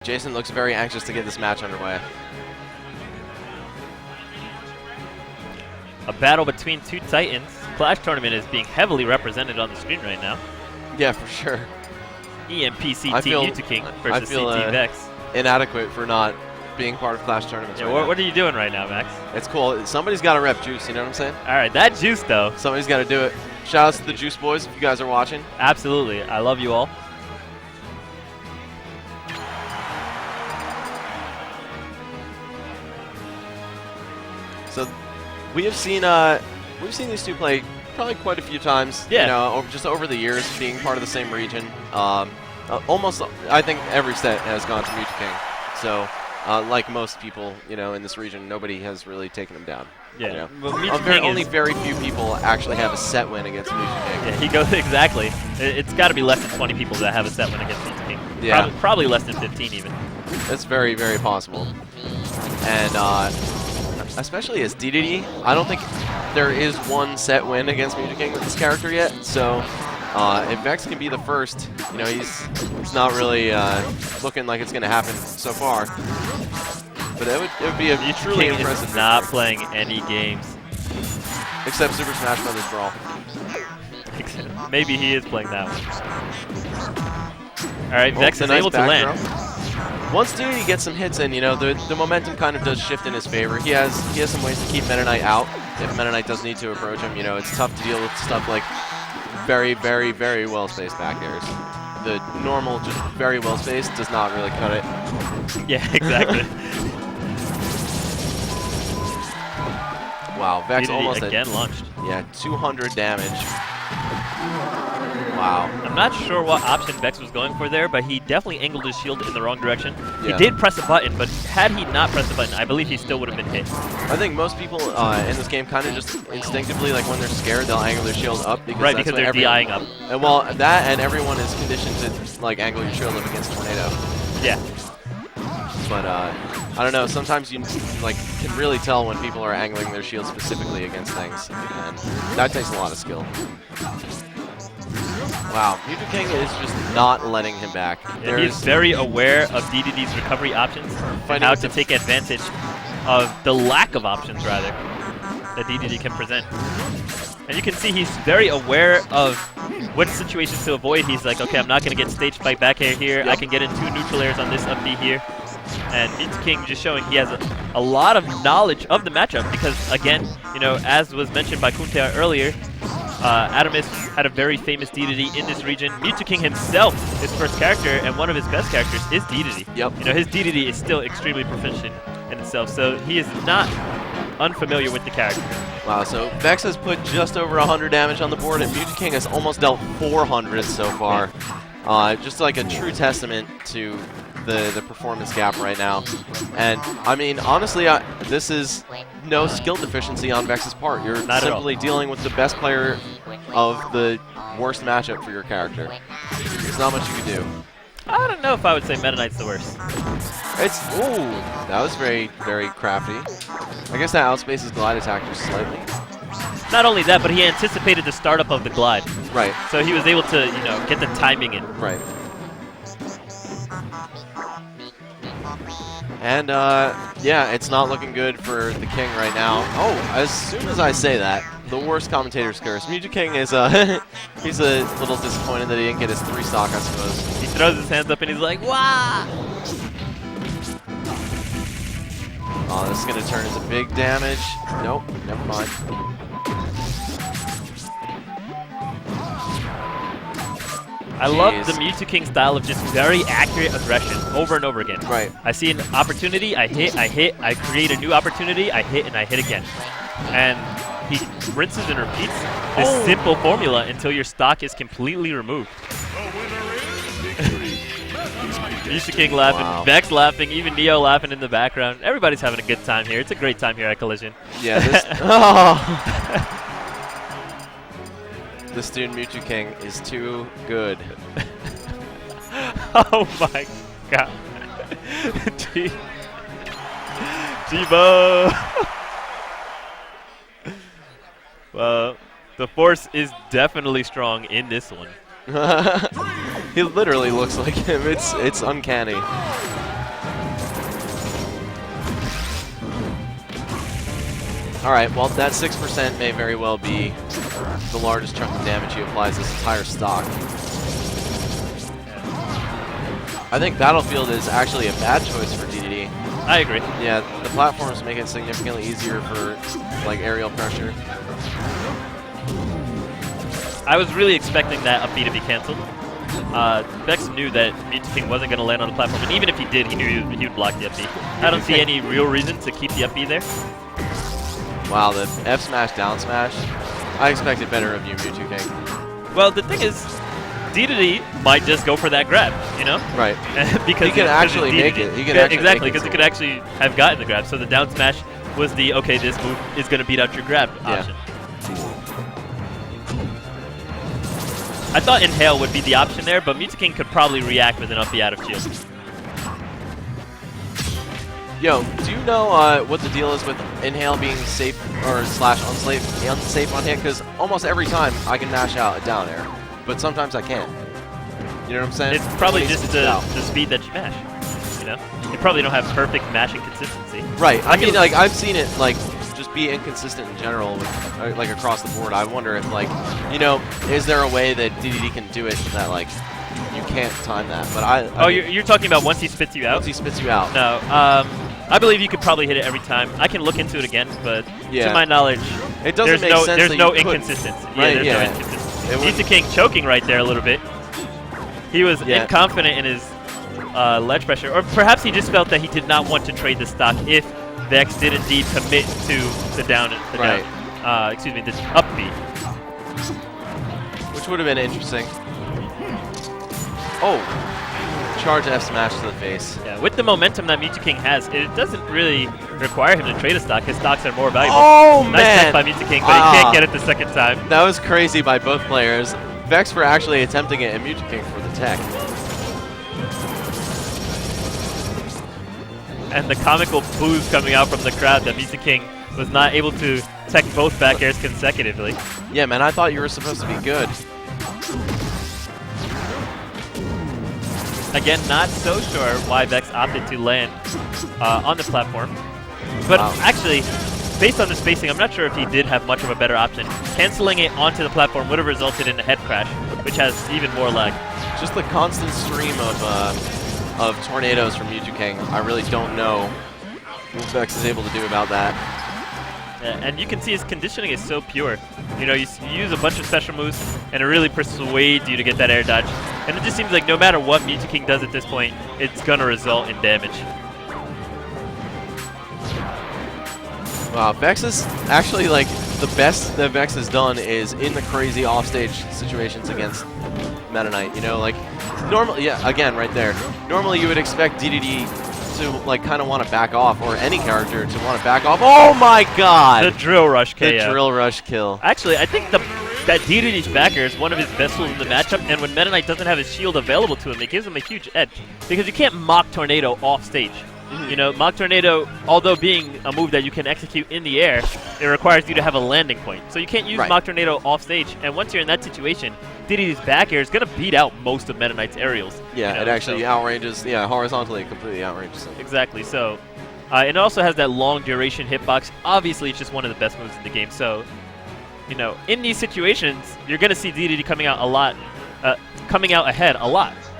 Jason looks very anxious to get this match underway. A battle between two titans. Clash Tournament is being heavily represented on the screen right now. Yeah, for sure. EMP CT Mew2King versus CT Vex. Inadequate for not being part of Clash Tournaments. Yeah, right what are you doing right now, Max? It's cool. Somebody's got to rep Juice, you know what I'm saying? All right, that Juice, though. Somebody's got to do it. Shout outs to the Juice Boys if you guys are watching. Absolutely. I love you all. So we have seen we've seen these two play probably quite a few times. Yeah. You know, just over the years, being part of the same region. Almost, I think every set has gone to Mew2King. So, like most people, you know, in this region, nobody has really taken him down. Yeah. You know? Well, only very few people actually have a set win against Mew2King. Yeah, he goes exactly. It's got to be less than 20 people that have a set win against Mew2King. Yeah. Probably less than 15 even. That's very, very possible. And especially as DDD, I don't think there is one set win against Mew2King with this character yet. So if Vex can be the first, you know, he's not really looking like it's going to happen so far. But it would be a truly impressive is not playing any games. Except Super Smash Bros. Brawl. Maybe he is playing that one. All right, Vex is nice able to land. Throw. Once DDD gets some hits in, you know, the momentum kind of does shift in his favor. He has some ways to keep Meta Knight out. If Meta Knight does need to approach him, you know, it's tough to deal with stuff like very, very, very well-spaced back airs. The normal, just very well-spaced does not really cut it. Yeah, exactly. Wow, Vex almost again launched. Yeah, 200 damage. Wow. I'm not sure what option Vex was going for there, but he definitely angled his shield in the wrong direction. Yeah. He did press a button, but had he not pressed the button, I believe he still would have been hit. I think most people in this game kind of just instinctively, like when they're scared, they'll angle their shield up. Because because they're DIing up. And well, that and everyone is conditioned to like angle your shield up against Tornado. Yeah. But I don't know, sometimes you like can really tell when people are angling their shield specifically against things, and that takes a lot of skill. Wow, Mew2King is just not letting him back. Yeah, he's very aware of DDD's recovery options and how to take advantage of the lack of options, rather, that DDD can present. And you can see he's very aware of what situations to avoid. He's like, okay, I'm not going to get stage spike back air here. Yep. I can get in 2 neutral airs on this up B here. And Mew2King just showing he has a lot of knowledge of the matchup because, again, you know, as was mentioned by Kuntea earlier, Adamus had a very famous DDD in this region. Mew2King himself, his first character and one of his best characters, is DDD. Yep. You know, his DDD is still extremely proficient in itself, so he is not unfamiliar with the character. Wow, so Vex has put just over 100 damage on the board, and Mew2King has almost dealt 400 so far. Just like a true testament to the performance gap right now. And, I mean, honestly, this is no skill deficiency on Vex's part. You're simply dealing with the best player of the worst matchup for your character. There's not much you can do. I don't know if I would say Meta Knight's the worst. Ooh, that was very, very crafty. I guess that outspaces glide attack just slightly. Not only that, but he anticipated the startup of the glide. Right. So he was able to, you know, get the timing in. Right. And, yeah, it's not looking good for the King right now. Oh, as soon as I say that, the worst commentator's curse. Mew2King is, he's a little disappointed that he didn't get his 3 stock, I suppose. He throws his hands up and he's like, wah! Oh, this is going to turn into big damage. Nope, never mind. I love the Mew2King style of just very accurate aggression over and over again. Right. I see an opportunity, I hit, I create a new opportunity, I hit, and I hit again. And he rinses and repeats this simple formula until your stock is completely removed. Mew2King laughing, wow. Vex laughing, even Neo laughing in the background. Everybody's having a good time here. It's a great time here at Collision. Yeah, this... oh. This dude, Mew2King, is too good. Oh my god. Jibo! Well, the force is definitely strong in this one. He literally looks like him. It's uncanny. Alright, well, that 6% may very well be the largest chunk of damage he applies this entire stock. I think Battlefield is actually a bad choice for DDD. I agree. Yeah, the platforms make it significantly easier for, like, aerial pressure. I was really expecting that up B to be canceled. Vex knew that Mew2King wasn't going to land on the platform, and even if he did, he knew he would block the up B. I don't see any real reason to keep the up B there. Wow, the F smash, down smash. I expected better of you, Mew2King. Well, the thing is, DDD might just go for that grab, you know? Right. Because he can actually make it. He can exactly, because he could actually have gotten the grab. So the down smash was the, okay, this move is going to beat out your grab option. I thought Inhale would be the option there, but Mew2King could probably react with an up B out of shield. Yo, do you know what the deal is with Inhale being safe or slash unsafe on hit? Because almost every time I can mash out a down air, but sometimes I can't. You know what I'm saying? It's probably just the speed that you mash. You know, you probably don't have perfect mashing consistency. Right. I mean, like I've seen it like just be inconsistent in general, with, like across the board. I wonder if like, you know, is there a way that DDD can do it that like you can't time that? But I mean, you're talking about once he spits you out? Once he spits you out. No. I believe you could probably hit it every time. I can look into it again, but to my knowledge, it doesn't make sense. There's no inconsistency. Right, there's no inconsistency. Mew2King choking right there a little bit. He was inconfident in his ledge pressure, or perhaps he just felt that he did not want to trade the stock if Vex did indeed commit to the down, excuse me, the up B. Which would have been interesting. Oh. Charge F smash to the face. Yeah, with the momentum that Mew2King has, it doesn't really require him to trade a stock. His stocks are more valuable. Oh, nice tech by Mew2King, but he can't get it the second time. That was crazy by both players. Vex for actually attempting it and Mew2King for the tech. And the comical boos coming out from the crowd that Mew2King was not able to tech both back airs consecutively. Yeah, man, I thought you were supposed to be good. Again, not so sure why Vex opted to land on the platform. But actually, based on the spacing, I'm not sure if he did have much of a better option. Canceling it onto the platform would have resulted in a head crash, which has even more lag. Just the constant stream of tornadoes from Mew2King. I really don't know what Vex is able to do about that. Yeah, and you can see his conditioning is so pure. You know, you use a bunch of special moves, and it really persuades you to get that air dodge. And it just seems like no matter what Mew2King does at this point, it's going to result in damage. Wow, Vex is actually like the best that Vex has done is in the crazy offstage situations against Meta Knight. You know, like normally, again, right there. Normally, you would expect DDD to like kind of want to back off, or any character to want to back off. Oh my God! The drill rush KO. The drill rush kill. Actually, I think that DDD's backer is one of his best tools in the matchup, and when Meta Knight doesn't have his shield available to him, it gives him a huge edge because you can't mock Tornado off stage. You know, Mock Tornado, although being a move that you can execute in the air, it requires you to have a landing point. So you can't use Mock Tornado off stage, and once you're in that situation, DDD's back air is going to beat out most of Meta Knight's aerials. Yeah, you know, it actually outranges, horizontally, it completely outranges him. Exactly, so it also has that long duration hitbox. Obviously, it's just one of the best moves in the game, so, in these situations, you're going to see DDD coming out ahead a lot.